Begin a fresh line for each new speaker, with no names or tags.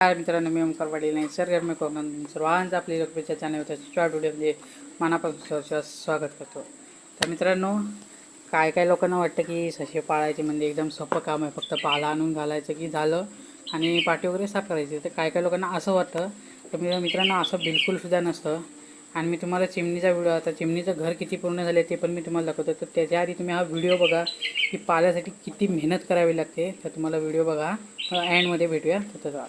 नमस्कार मित्रांनो, मी ओमकार पाटील नाही सर मी कोकण सर्वांचं आपली लोकप्रिय चॅनलच्या शॉर्ट व्हिडिओमध्ये मनापासून स्वागत करतो. तर मित्रांनो, काय लोकांना वाटतं की ससे पाळायचे म्हणजे एकदम सोपं काम आहे, फक्त पाला आणून घालायचं की झालं आणि पाटी वगैरे साफ करायची. तर काय लोकांना असं वाटतं. तर मित्रांनो, असं बिलकुलसुद्धा नसतं. आणि मी तुम्हाला चिमणीचा व्हिडिओ, आता चिमणीचं घर किती पूर्ण झाले ते पण मी तुम्हाला दाखवतो. तर त्याच्या आधी तुम्ही हा व्हिडिओ बघा की पाल्यासाठी किती मेहनत करावी लागते. तर तुम्हाला व्हिडिओ बघा, एंडमध्ये भेटूया. तर